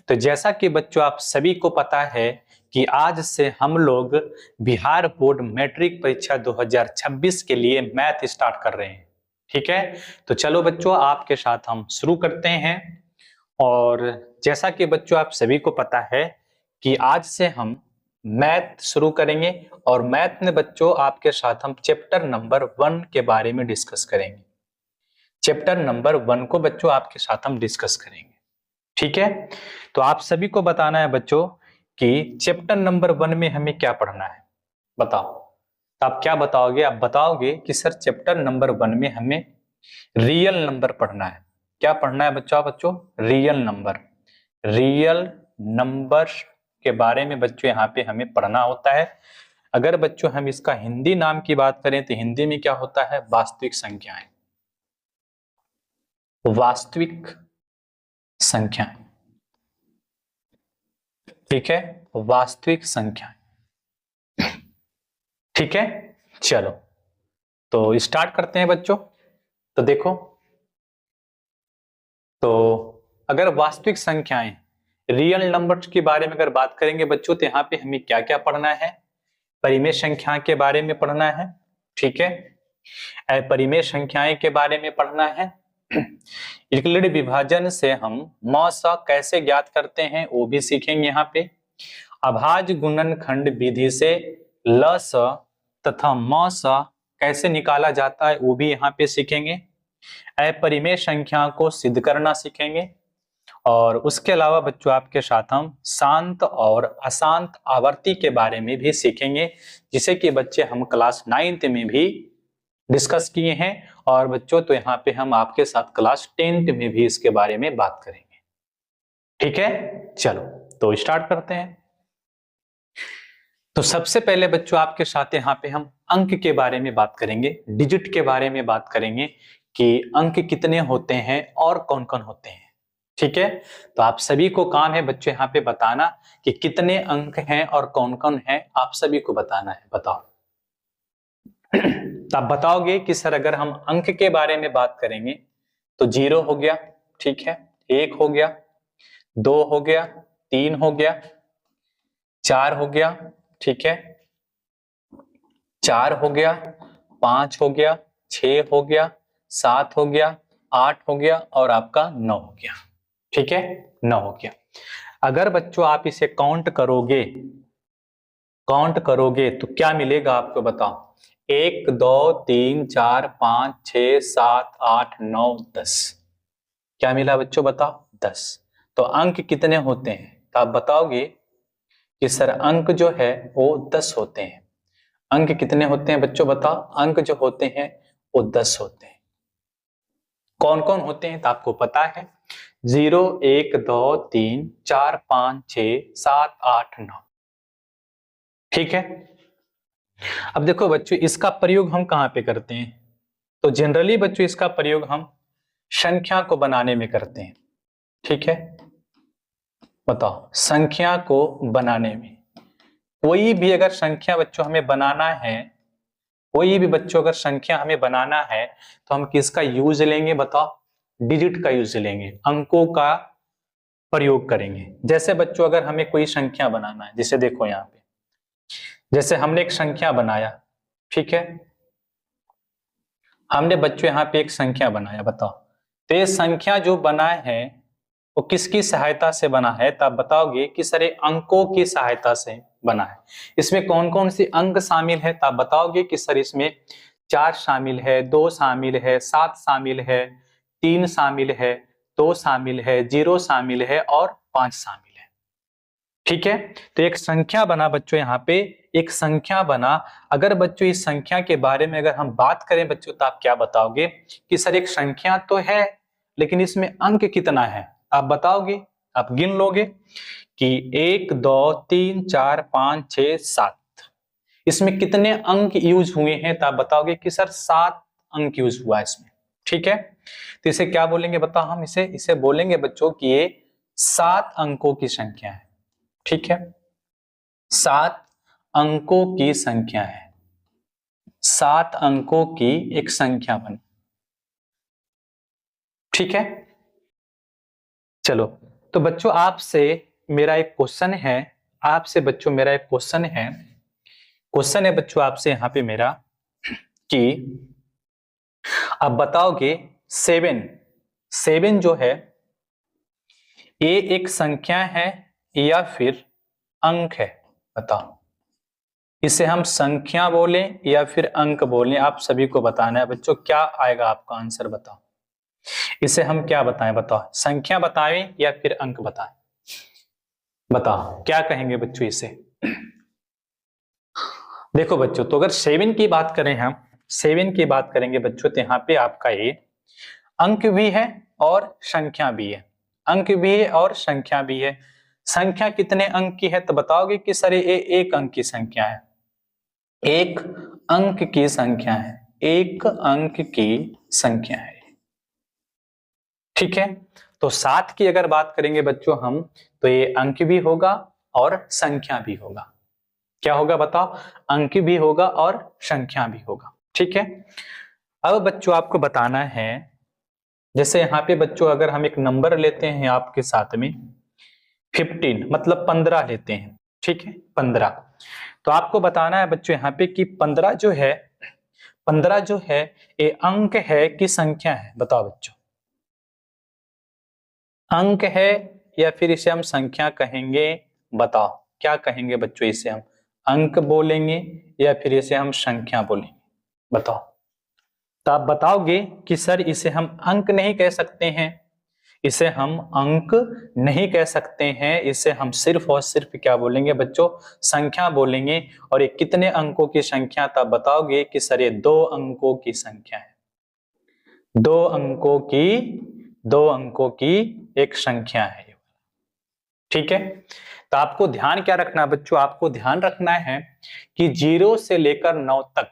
तो जैसा कि बच्चों आप सभी को पता है कि आज से हम लोग बिहार बोर्ड मैट्रिक परीक्षा 2026 के लिए मैथ स्टार्ट कर रहे हैं। ठीक है, तो चलो बच्चों आपके साथ हम शुरू करते हैं। और जैसा कि बच्चों आप सभी को पता है कि आज से हम मैथ शुरू करेंगे और मैथ में बच्चों आपके साथ हम चैप्टर नंबर 1 के बारे में डिस्कस करेंगे। चैप्टर नंबर 1 को बच्चों आपके साथ हम डिस्कस करेंगे। ठीक है, तो आप सभी को बताना है बच्चों कि चैप्टर नंबर 1 में हमें क्या पढ़ना है। बताओ, तो आप क्या बताओगे? आप बताओगे कि सर चैप्टर नंबर 1 में हमें रियल नंबर पढ़ना है। क्या पढ़ना है बच्चों? Real number. रियल नंबर के बारे में बच्चों यहाँ पे हमें पढ़ना होता है। अगर बच्चों हम इसका हिंदी नाम की बात करें तो हिंदी में क्या होता है? वास्तविक संख्याएं। वास्तविक संख्या। ठीक है, वास्तविक संख्या। ठीक है, चलो तो स्टार्ट करते हैं बच्चों। तो देखो, तो अगर वास्तविक संख्याएं रियल नंबर्स के बारे में अगर बात करेंगे बच्चों तो यहाँ पे हमें क्या क्या पढ़ना है? परिमेय संख्या के बारे में पढ़ना है। ठीक है, अपरिमेय संख्याएं के बारे में पढ़ना है। यूक्लिड विभाजन से हम म स कैसे ज्ञात करते हैं वो भी सीखेंगे यहाँ पे। अभाज्य गुणनखंड विधि से ल स तथा म स कैसे निकाला जाता है वो भी यहाँ पे सीखेंगे। अपरिमेय संख्या को सिद्ध करना सीखेंगे। और उसके अलावा बच्चों आपके साथ हम शांत और अशांत आवर्ती के बारे में भी सीखेंगे, जिसे कि बच्चे हम क्लास 9th में भी डिस्कस किए हैं। और बच्चों तो यहाँ पे हम आपके साथ क्लास 10th में भी इसके बारे में बात करेंगे। ठीक है, चलो तो स्टार्ट करते हैं। तो सबसे पहले बच्चों आपके साथ यहाँ पे हम अंक के बारे में बात करेंगे, डिजिट के बारे में बात करेंगे कि अंक कितने होते हैं और कौन कौन होते हैं। ठीक है, तो आप सभी को काम है बच्चों यहाँ पे बताना कि कितने अंक हैं और कौन कौन है, आप सभी को बताना है। बताओ। तो आप बताओगे कि सर अगर हम अंक के बारे में बात करेंगे तो 0 हो गया, ठीक है, 1 हो गया, 2 हो गया, 3 हो गया, 4 हो गया, ठीक है, 4 हो गया, 5 हो गया, 6 हो गया, 7 हो गया, 8 हो गया और आपका 9 हो गया। ठीक है, 9 हो गया। अगर बच्चों आप इसे काउंट करोगे तो क्या मिलेगा आपको? बताओ। 1 2 3 4 5 6 7 8 9 10। क्या मिला बच्चों? बताओ, 10। तो अंक कितने होते हैं? तो आप बताओगे कि सर अंक जो है वो 10 होते हैं। अंक कितने होते हैं बच्चों? बताओ। अंक जो होते हैं वो 10 होते हैं। कौन कौन होते हैं? तो आपको पता है, 0 1 2 3 4 5 6 7 8 9। ठीक है, अब देखो बच्चों इसका प्रयोग हम कहां पे करते हैं? तो जनरली बच्चों इसका प्रयोग हम संख्या को बनाने में करते हैं। ठीक है, बताओ, संख्या को बनाने में। कोई भी अगर संख्या बच्चों हमें बनाना है, कोई भी बच्चों अगर संख्या हमें बनाना है तो हम किसका यूज लेंगे? बताओ, डिजिट का यूज लेंगे, अंकों का प्रयोग करेंगे। जैसे बच्चों अगर हमें कोई संख्या बनाना है, जैसे देखो यहाँ पे, जैसे हमने एक संख्या बनाया, ठीक है, हमने बच्चों यहाँ पे एक संख्या बनाया। बताओ, तो ये संख्या जो बना है वो किसकी सहायता से बना है? तो आप बताओगे कि सर ये अंकों की सहायता से बना है। इसमें कौन कौन सी अंक शामिल है? तो आप बताओगे कि सर इसमें 4 शामिल है, 2 शामिल है, 7 शामिल है, 3 शामिल है, 2 शामिल है, 0 शामिल है और 5 शामिल है। ठीक है, तो एक संख्या बना बच्चों, यहाँ पे एक संख्या बना। अगर बच्चों इस संख्या के बारे में अगर हम बात करें बच्चों तो आप क्या बताओगे कि सर एक संख्या तो है लेकिन इसमें अंक कितना है? आप बताओगे, आप गिन लोगे कि 1 2 3 4 5 6 7, इसमें कितने अंक यूज हुए हैं? तो आप बताओगे कि सर 7 अंक यूज हुआ है इसमें। ठीक है, तो इसे क्या बोलेंगे? बताओ, हम इसे बोलेंगे बच्चों कि ये 7 अंकों की संख्या है। ठीक है, 7 अंकों की संख्या है, 7 अंकों की एक संख्या बनी। ठीक है, चलो तो बच्चों आपसे मेरा एक क्वेश्चन है, क्वेश्चन है बच्चों आपसे यहाँ पे मेरा कि आप बताओगे 7 जो है ये एक संख्या है या फिर अंक है? बताओ, इसे हम संख्या बोलें या फिर अंक बोलें, आप सभी को बताना है बच्चों। क्या आएगा आपका आंसर? बताओ, इसे हम क्या बताएं? बताओ, संख्या बताएं या फिर अंक बताएं? बताओ क्या कहेंगे बच्चों इसे? देखो बच्चों, तो अगर 7 की बात करें, हम 7 की बात करेंगे बच्चों, तो यहाँ पे आपका ये अंक भी है और संख्या भी है। अंक भी है और संख्या भी है। संख्या कितने अंक की है तो बताओगे कि सर ये एक अंक की संख्या है, एक अंक की संख्या है, एक अंक की संख्या है। ठीक है, तो 7 की अगर बात करेंगे बच्चों हम, तो ये अंक भी होगा और संख्या भी होगा। क्या होगा बताओ? अंक भी होगा और संख्या भी होगा। ठीक है, अब बच्चों आपको बताना है, जैसे यहाँ पे बच्चों अगर हम एक नंबर लेते हैं आपके साथ में 15, मतलब 15 लेते हैं। ठीक है, 15, तो आपको बताना है बच्चों यहाँ पे कि 15 जो है ये अंक है कि संख्या है? बताओ बच्चों, अंक है या फिर इसे हम संख्या कहेंगे? बताओ क्या कहेंगे बच्चों, इसे हम अंक बोलेंगे या फिर इसे हम संख्या बोलेंगे? बताओ। तो आप बताओगे कि सर इसे हम अंक नहीं कह सकते हैं, इसे हम अंक नहीं कह सकते हैं, इसे हम सिर्फ और सिर्फ क्या बोलेंगे बच्चों? संख्या बोलेंगे। और ये कितने अंकों की संख्या? तब बताओगे कि सर ये 2 अंकों की संख्या है, 2 अंकों की एक संख्या है। ठीक है, तो आपको ध्यान क्या रखना है बच्चों? आपको ध्यान रखना है कि 0 से लेकर 9 तक,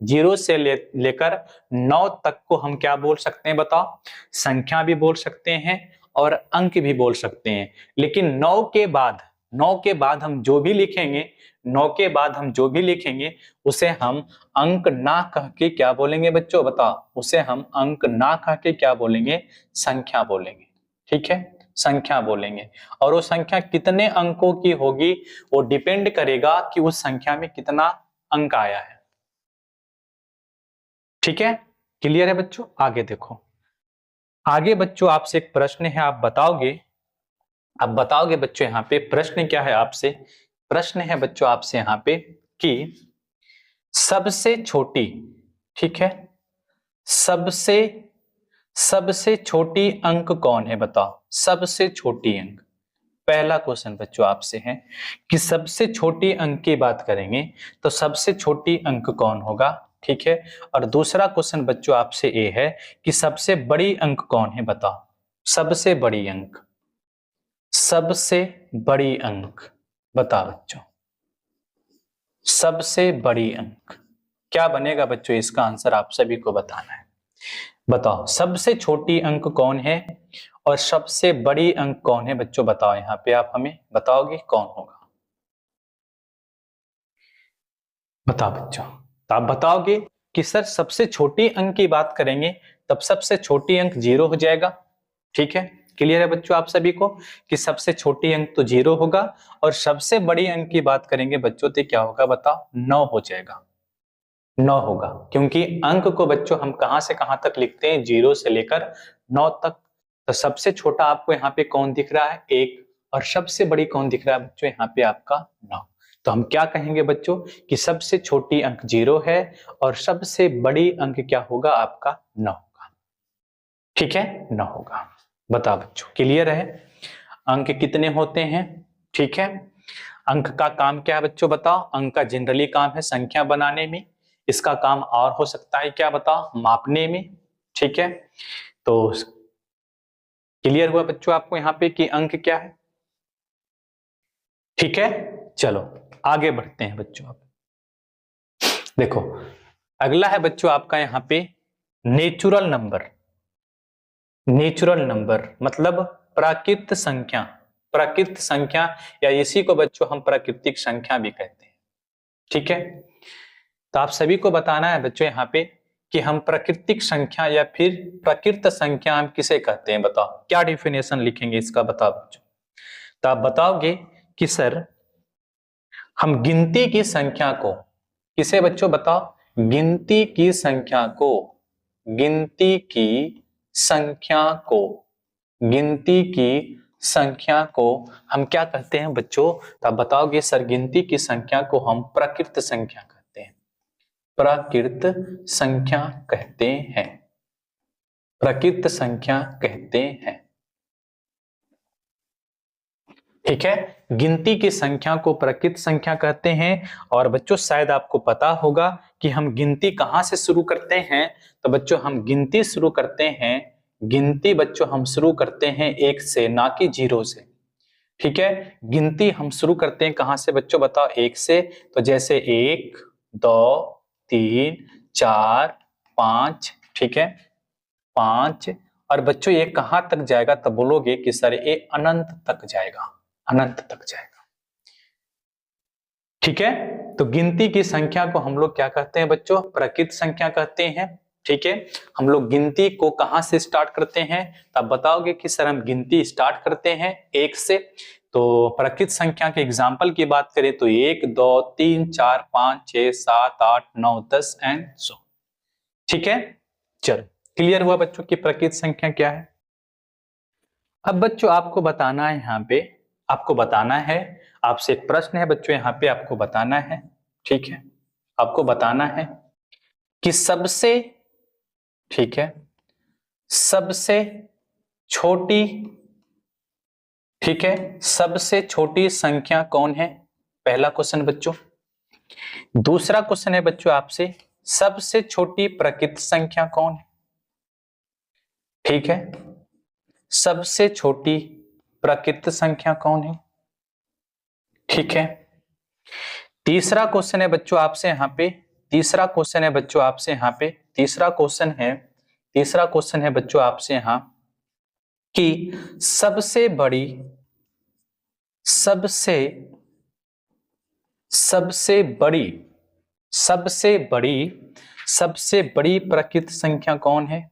0 से लेकर 9 तक को हम क्या बोल सकते हैं? बताओ, संख्या भी बोल सकते हैं और अंक भी बोल सकते हैं। लेकिन 9 के बाद हम जो भी लिखेंगे, 9 के बाद हम जो भी लिखेंगे उसे हम अंक ना कह के क्या बोलेंगे बच्चों? बताओ, उसे हम अंक ना कह के क्या बोलेंगे? संख्या बोलेंगे। ठीक है, संख्या बोलेंगे। और वो संख्या कितने अंकों की होगी वो डिपेंड करेगा कि उस संख्या में कितना अंक आया है। ठीक है, क्लियर है बच्चों? आगे देखो, आगे बच्चों आपसे एक प्रश्न है, आप बताओगे बच्चों यहाँ पे प्रश्न क्या है आपसे? प्रश्न है बच्चों आपसे यहाँ पे कि सबसे छोटी, ठीक है, सबसे छोटी अंक कौन है? बताओ, सबसे छोटी अंक। पहला क्वेश्चन बच्चों आपसे है कि सबसे छोटी अंक की बात करेंगे तो सबसे छोटी अंक कौन होगा? ठीक है, और दूसरा क्वेश्चन बच्चों आपसे ये है कि सबसे बड़ी अंक कौन है? बताओ, सबसे बड़ी अंक, सबसे बड़ी अंक बताओ बच्चों, सबसे बड़ी अंक क्या बनेगा बच्चों? इसका आंसर आप सभी को बताना है। बताओ, सबसे छोटी अंक कौन है और सबसे बड़ी अंक कौन है बच्चों? बताओ, यहाँ पे आप हमें बताओगे कौन होगा? बताओ बच्चों, तो आप बताओगे कि सर सबसे छोटी अंक की बात करेंगे तब सबसे छोटी अंक 0 हो जाएगा। ठीक है, क्लियर है बच्चों आप सभी को कि सबसे छोटी अंक तो 0 होगा, और सबसे बड़ी अंक की बात करेंगे बच्चों तो क्या होगा? बताओ, 9 हो जाएगा, 9 होगा। क्योंकि अंक को बच्चों हम कहां से कहां तक लिखते हैं? 0 से लेकर 9 तक। तो सबसे छोटा आपको यहाँ पे कौन दिख रहा है? 1, और सबसे बड़ी कौन दिख रहा है बच्चों? यहाँ पे आपका 9। तो हम क्या कहेंगे बच्चों कि सबसे छोटी अंक 0 है और सबसे बड़ी अंक क्या होगा? आपका 9 होगा। ठीक है, 9 होगा। बताओ बच्चों, क्लियर है? अंक कितने होते हैं? ठीक है, अंक का काम क्या है बच्चों? बताओ, अंक का जनरली काम है संख्या बनाने में, इसका काम और हो सकता है क्या? बताओ, मापने में। ठीक है, तो क्लियर हुआ बच्चों आपको यहाँ पे कि अंक क्या है? ठीक है, चलो आगे बढ़ते हैं बच्चों। आप देखो, अगला है बच्चों आपका यहाँ पे नेचुरल नंबर। नेचुरल नंबर मतलब प्राकृत संख्या, प्राकृत संख्या, या इसी को बच्चों हम प्राकृतिक संख्या भी कहते हैं। ठीक है, तो आप सभी को बताना है बच्चों यहाँ पे कि हम प्राकृतिक संख्या या फिर प्राकृत संख्या हम किसे कहते हैं? बताओ, क्या डिफिनेशन लिखेंगे इसका? बताओ बच्चों, तो आप बताओगे कि सर हम गिनती की संख्या को, किसे बच्चों बताओ, गिनती की संख्या को, गिनती की संख्या को, गिनती की संख्या को हम क्या कहते हैं बच्चों? तो आप बताओगे सर गिनती की संख्या को हम प्रकृत संख्या कहते हैं, प्रकृत संख्या कहते हैं, प्रकृत संख्या कहते हैं। ठीक है, गिनती की संख्या को प्रकृत संख्या कहते हैं। और बच्चों शायद आपको पता होगा कि हम गिनती कहां से शुरू करते हैं। तो बच्चों हम गिनती शुरू करते हैं, गिनती बच्चों हम शुरू करते हैं 1 से, ना कि 0 से। ठीक है, गिनती हम शुरू करते हैं कहां से बच्चों बताओ? 1 से। तो जैसे 1 2 3 4 5, ठीक है 5। और बच्चों ये कहां तक जाएगा? तब बोलोगे कि सर ये अनंत तक जाएगा, अनंत तक जाएगा। ठीक है, तो गिनती की संख्या को हम लोग क्या कहते हैं बच्चों? प्रकृत संख्या कहते हैं। ठीक है, हम लोग गिनती को कहां से स्टार्ट करते हैं? तो आप बताओगे कि सर हम गिनती स्टार्ट करते हैं 1 से। तो प्रकृत संख्या के एग्जाम्पल की बात करें तो 1 2 3 4 5 6 7 8 9 10 एंड सो। ठीक है, चलो क्लियर हुआ बच्चों की प्रकृत संख्या क्या है। अब बच्चों आपको बताना है, यहाँ पे आपको बताना है, आपसे एक प्रश्न है बच्चों, यहाँ पे आपको बताना है। ठीक है, आपको बताना है कि सबसे, ठीक है, सबसे छोटी, ठीक है, सबसे छोटी संख्या कौन है? पहला क्वेश्चन बच्चों। दूसरा क्वेश्चन है बच्चों आपसे, सबसे छोटी प्रकृत संख्या कौन है? ठीक है, सबसे छोटी प्रकृत संख्या कौन है? ठीक है, तीसरा क्वेश्चन है बच्चों आपसे यहाँ पे, तीसरा क्वेश्चन है बच्चों आपसे यहाँ पे, तीसरा क्वेश्चन है, तीसरा क्वेश्चन है बच्चों आपसे यहाँ कि सबसे बड़ी, सबसे सबसे बड़ी, सबसे बड़ी, सबसे बड़ी प्रकृत संख्या कौन है?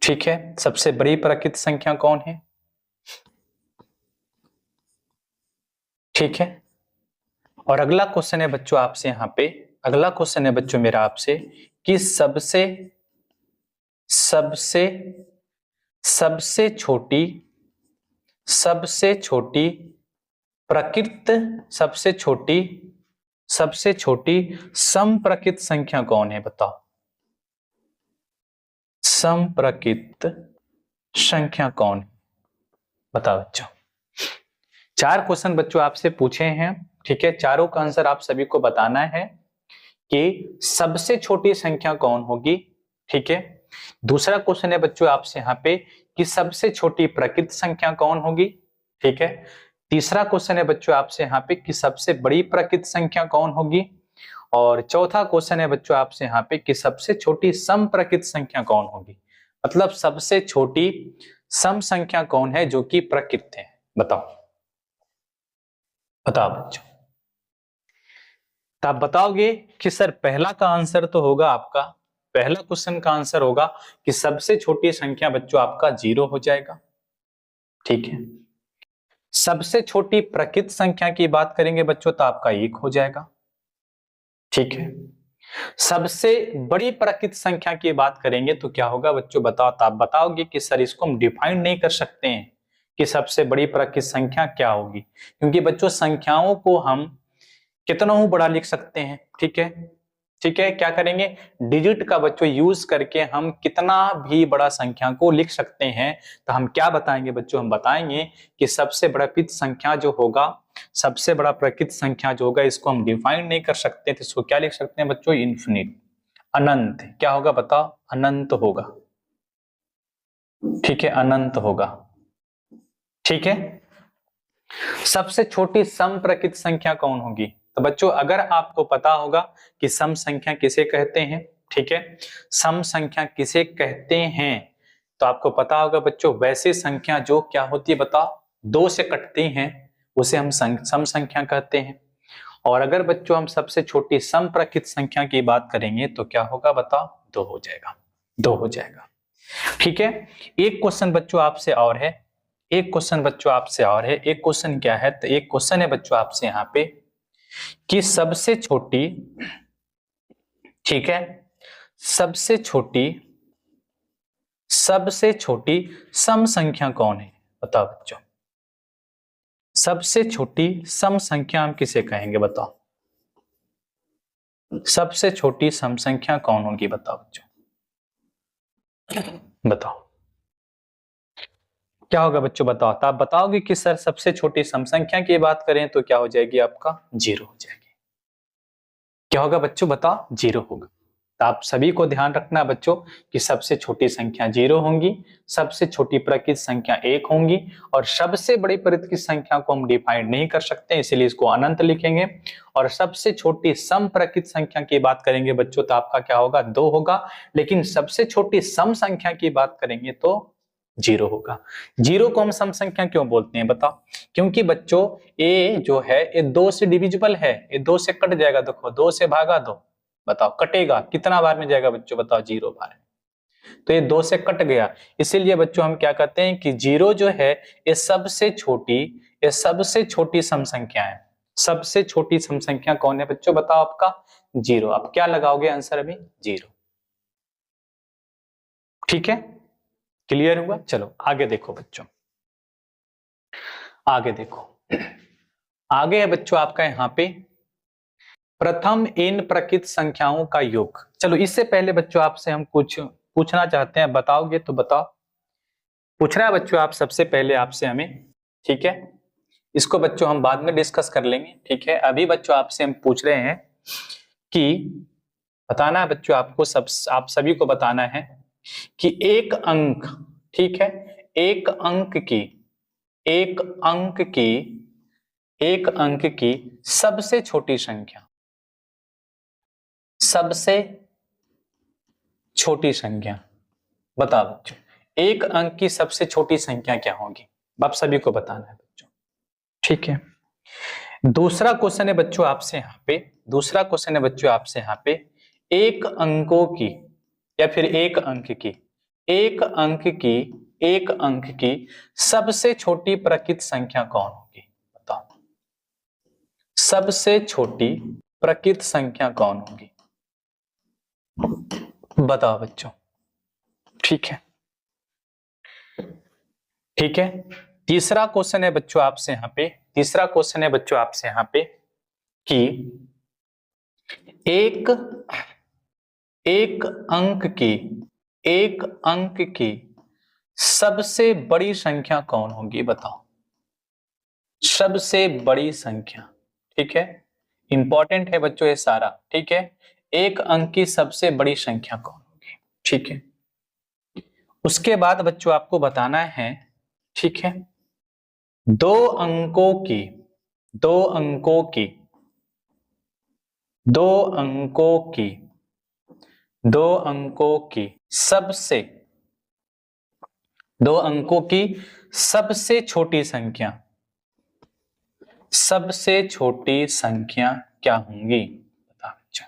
ठीक है, सबसे बड़ी प्रकृत संख्या कौन है? ठीक है, और अगला क्वेश्चन है बच्चों आपसे यहाँ पे, अगला क्वेश्चन है बच्चों मेरा आपसे कि सबसे, सबसे सबसे छोटी, सबसे छोटी प्रकृत, सबसे छोटी, सबसे छोटी समप्रकृत संख्या कौन है? बताओ, समप्रकृत संख्या कौन है? बताओ बच्चों। 4 क्वेश्चन बच्चों आपसे पूछे हैं। ठीक है, चारों का आंसर आप सभी को बताना है कि सबसे छोटी संख्या कौन होगी। ठीक है, दूसरा क्वेश्चन है बच्चों आपसे यहाँ पे कि सबसे छोटी प्रकृत संख्या कौन होगी। ठीक है, तीसरा क्वेश्चन है बच्चों आपसे यहाँ पे कि सबसे बड़ी प्रकृत संख्या कौन होगी। और चौथा क्वेश्चन है बच्चों आपसे यहाँ पे कि सबसे छोटी सम प्रकृत संख्या कौन होगी। मतलब सबसे छोटी सम संख्या कौन है जो कि प्रकृत है? बताओ, बताओ बच्चों। तो आप बताओगे कि सर पहला का आंसर तो होगा आपका, पहला क्वेश्चन का आंसर होगा कि सबसे छोटी संख्या बच्चों आपका 0 हो जाएगा। ठीक है, सबसे छोटी प्रकृत संख्या की बात करेंगे बच्चों तो आपका 1 हो जाएगा। ठीक है, सबसे बड़ी प्रकृत संख्या की बात करेंगे तो क्या होगा बच्चों? बताओ। तो आप बताओगे कि सर इसको हम डिफाइन नहीं कर सकते हैं कि सबसे बड़ी प्रकृत संख्या क्या होगी, क्योंकि बच्चों संख्याओं को हम कितना ही बड़ा लिख सकते हैं। ठीक है, ठीक है, क्या करेंगे? डिजिट का बच्चों यूज करके हम कितना भी बड़ा संख्या को लिख सकते हैं। तो हम क्या बताएंगे बच्चों? हम बताएंगे कि सबसे बड़ा प्रकृत संख्या जो होगा, सबसे बड़ा प्रकृत संख्या जो होगा, इसको हम डिफाइन नहीं कर सकते, तो इसको क्या लिख सकते हैं बच्चों? इन्फिनिट, अनंत। क्या होगा बताओ? अनंत होगा। ठीक है, अनंत होगा। ठीक है, सबसे छोटी सम प्रकृत संख्या कौन होगी? तो बच्चों अगर आपको पता होगा कि सम संख्या किसे कहते हैं, ठीक है, सम संख्या किसे कहते हैं, तो आपको पता होगा बच्चों वैसी संख्या जो क्या होती है बताओ? 2 से कटती हैं, उसे हम सम संख्या कहते हैं। और अगर बच्चों हम सबसे छोटी सम प्रकृत संख्या की बात करेंगे तो क्या होगा बताओ? 2 हो जाएगा, 2 हो जाएगा। ठीक है, एक क्वेश्चन बच्चों आपसे और है, एक क्वेश्चन बच्चों आपसे और है। एक क्वेश्चन क्या है, तो एक क्वेश्चन है बच्चों आपसे यहाँ पे कि सबसे छोटी, ठीक है, सबसे छोटी सम संख्या कौन है? बताओ बच्चों, सबसे छोटी सम संख्या हम किसे कहेंगे? बताओ, सबसे छोटी सम संख्या कौन होगी? बताओ बच्चों, बताओ क्या होगा बच्चों? बताओ। तो आप बताओगे कि सर सबसे छोटी सम संख्या की बात करें तो क्या हो जाएगी? आपका 0 हो जाएगी। क्या होगा बच्चों? बताओ, 0 होगा। तो आप सभी को ध्यान रखना बच्चों कि सबसे छोटी संख्या 0 होंगी, सबसे छोटी प्राकृत संख्या 1 होंगी, और सबसे बड़ी प्राकृत संख्या को हम डिफाइन नहीं कर सकते, इसीलिए इसको अनंत लिखेंगे। और सबसे छोटी सम प्राकृत संख्या की बात करेंगे बच्चों तो आपका क्या होगा? 2 होगा। लेकिन सबसे छोटी सम संख्या की बात करेंगे तो 0 होगा। 0 को हम सम संख्या क्यों बोलते हैं? बताओ। क्योंकि बच्चों ए जो है ये 2 से डिविजिबल है, ये 2 से कट जाएगा। देखो 2 से भागा 2, बताओ कटेगा कितना बार में जाएगा बच्चों? बताओ 0 बार में। तो ये 2 से कट गया, इसीलिए बच्चों हम क्या कहते हैं कि 0 जो है ये सबसे छोटी सम संख्या है। सबसे छोटी सम संख्या कौन है बच्चों? बताओ आपका 0। आप क्या लगाओगे आंसर अभी? 0। ठीक है, क्लियर हुआ? चलो आगे देखो बच्चों, आगे देखो। आगे है बच्चों आपका यहाँ पे प्रथम इन प्रकृत संख्याओं का योग। चलो इससे पहले बच्चों आपसे हम कुछ पूछना चाहते हैं, बताओगे तो बताओ। पूछ रहा है बच्चों आप सबसे पहले आपसे हमें, ठीक है, इसको बच्चों हम बाद में डिस्कस कर लेंगे, ठीक है। अभी बच्चों आपसे हम पूछ रहे हैं कि बताना है बच्चों आपको, आप सभी को बताना है कि एक अंक, ठीक है, एक अंक की सबसे छोटी संख्या, सबसे छोटी संख्या बताओ बच्चों। एक अंक की सबसे छोटी संख्या क्या होगी? आप सभी को बताना है बच्चों, ठीक है। दूसरा क्वेश्चन है बच्चों आपसे यहाँ पे, दूसरा क्वेश्चन है बच्चों आपसे यहाँ पे एक अंकों की या फिर एक अंक की सबसे छोटी प्राकृत संख्या कौन होगी? बताओ, सबसे छोटी प्राकृत संख्या कौन होगी? बताओ बच्चों, ठीक है, ठीक है। तीसरा क्वेश्चन है बच्चों आपसे यहाँ पे, तीसरा क्वेश्चन है बच्चों आपसे यहाँ पे कि एक अंक की सबसे बड़ी संख्या कौन होगी? बताओ, सबसे बड़ी संख्या, ठीक है, इंपॉर्टेंट है बच्चों ये सारा, ठीक है। एक अंक की सबसे बड़ी संख्या कौन होगी? ठीक है। उसके बाद बच्चों आपको बताना है, ठीक है, दो अंकों की सबसे छोटी संख्या, सबसे छोटी संख्या क्या होंगी? बताओ बच्चों।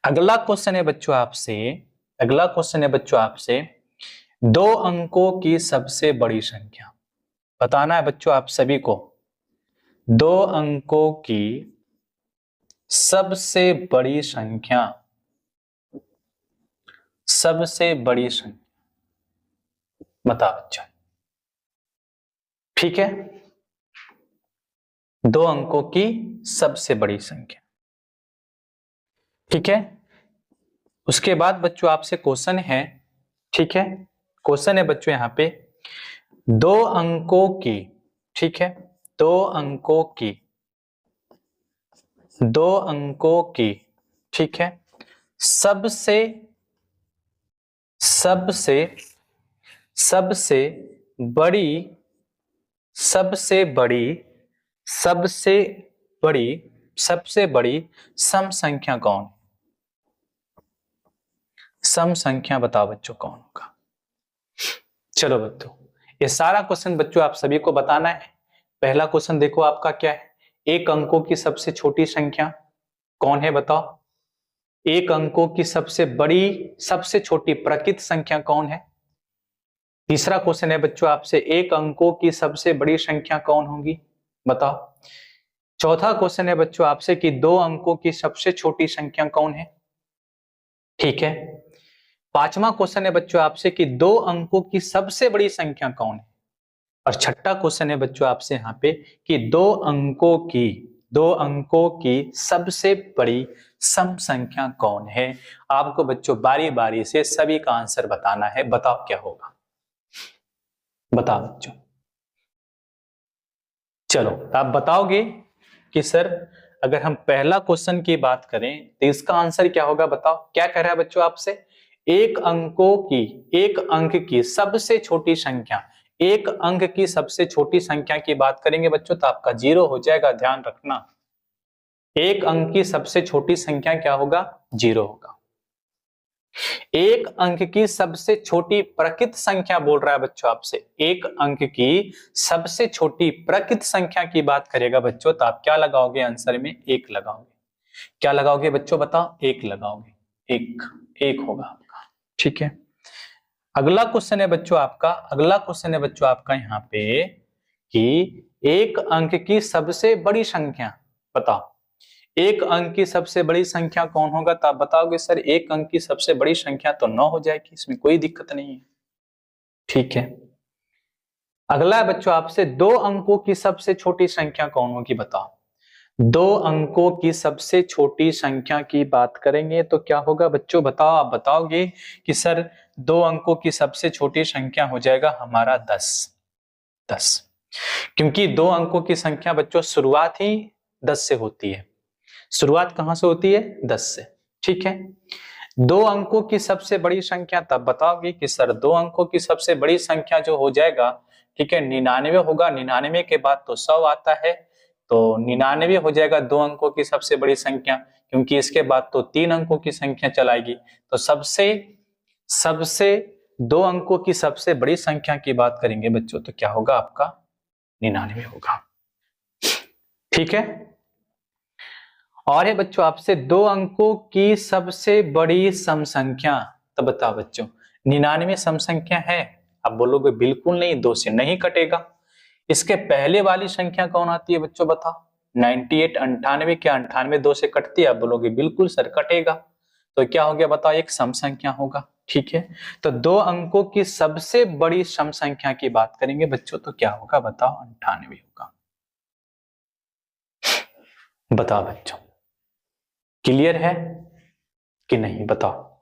अगला क्वेश्चन है बच्चों आपसे, अगला क्वेश्चन है बच्चों आपसे दो अंकों की सबसे बड़ी संख्या बताना है बच्चों आप सभी को। दो अंकों की सबसे बड़ी संख्या, सबसे बड़ी संख्या बताओ बच्चों, ठीक है। दो अंकों की सबसे बड़ी संख्या, ठीक है। उसके बाद बच्चों आपसे क्वेश्चन है, ठीक है, क्वेश्चन है बच्चों यहां पे दो अंकों की, ठीक है, दो अंकों की, ठीक है, सबसे सबसे सबसे बड़ी सबसे बड़ी सबसे बड़ी सबसे बड़ी सम संख्या कौन? सम संख्या बताओ बच्चों कौन होगा? चलो बच्चों ये सारा क्वेश्चन बच्चों आप सभी को बताना है। पहला क्वेश्चन देखो आपका क्या है, एक अंकों की सबसे छोटी संख्या कौन है बताओ। एक अंकों की सबसे बड़ी सबसे छोटी प्राकृत संख्या कौन है? तीसरा क्वेश्चन है बच्चों आपसे, एक अंकों की सबसे बड़ी संख्या कौन होगी, बताओ। चौथा क्वेश्चन है बच्चों आपसे कि दो अंकों की सबसे छोटी संख्या कौन है, ठीक है। पांचवा क्वेश्चन है बच्चों आपसे कि दो अंकों की सबसे बड़ी संख्या कौन है। और छठा क्वेश्चन है बच्चों आपसे यहाँ पे कि दो अंकों की सबसे बड़ी सम संख्या कौन है। आपको बच्चों बारी बारी से सभी का आंसर बताना है, बताओ क्या होगा, बताओ बच्चों। चलो आप बताओगे कि सर अगर हम पहला क्वेश्चन की बात करें तो इसका आंसर क्या होगा, बताओ। क्या कह रहा है बच्चों आपसे, एक अंक की सबसे छोटी संख्या, एक अंक की सबसे छोटी संख्या की बात करेंगे बच्चों तो आपका 0 हो जाएगा, ध्यान रखना। एक अंक की सबसे छोटी संख्या क्या होगा, 0 होगा। एक अंक की सबसे छोटी प्रकृत संख्या बोल रहा है बच्चों आपसे, एक अंक की सबसे छोटी प्रकृत संख्या की बात करेगा बच्चों तो आप क्या लगाओगे आंसर में, 1 लगाओगे। क्या लगाओगे बच्चों, बताओ, 1 लगाओगे, एक होगा आपका, ठीक है। अगला क्वेश्चन है बच्चों आपका यहाँ पे कि एक अंक की सबसे बड़ी संख्या, बताओ। एक अंक की सबसे बड़ी संख्या कौन होगा, तो आप बताओगे सर एक अंक की सबसे बड़ी संख्या तो 9 हो जाएगी, इसमें कोई दिक्कत नहीं है, ठीक है। अगला है बच्चों आपसे, दो अंकों की सबसे छोटी संख्या कौन होगी, बताओ। दो अंकों की सबसे छोटी संख्या की बात करेंगे तो क्या होगा बच्चों, बताओ। आप बताओगे कि सर दो अंकों की सबसे छोटी संख्या हो जाएगा हमारा 10। क्योंकि दो अंकों की संख्या बच्चों शुरुआत ही 10 से होती है। शुरुआत कहां से होती है, 10 से, ठीक है। दो अंकों की सबसे बड़ी संख्या तब बताओगे कि सर दो अंकों की सबसे बड़ी संख्या जो हो जाएगा, ठीक है, 99 होगा। 99 के बाद तो 100 आता है, तो 99 हो जाएगा दो अंकों की सबसे बड़ी संख्या, क्योंकि इसके बाद तो 3 अंकों की संख्या चलाएगी। तो सबसे सबसे दो अंकों की सबसे बड़ी संख्या की बात करेंगे बच्चों तो क्या होगा आपका, 99 होगा, ठीक है। और है बच्चों आपसे, दो अंकों की सबसे बड़ी सम संख्या, तो बताओ बच्चों 99 सम संख्या है। आप बोलोगे बिल्कुल नहीं, 2 से नहीं कटेगा। इसके पहले वाली संख्या कौन आती है बच्चों, बताओ। 98, 98, क्या 98 2 से कटती है, आप बोलोगे बिल्कुल सर कटेगा। तो क्या हो गया बताओ, एक सम संख्या होगा, ठीक है। तो दो अंकों की सबसे बड़ी सम संख्या की बात करेंगे बच्चों तो क्या होगा, बताओ, 98 होगा। बताओ बच्चों, क्लियर है कि नहीं, बताओ,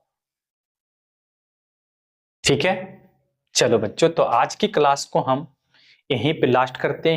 ठीक है। चलो बच्चों, तो आज की क्लास को हम यहीं पे लास्ट करते हैं।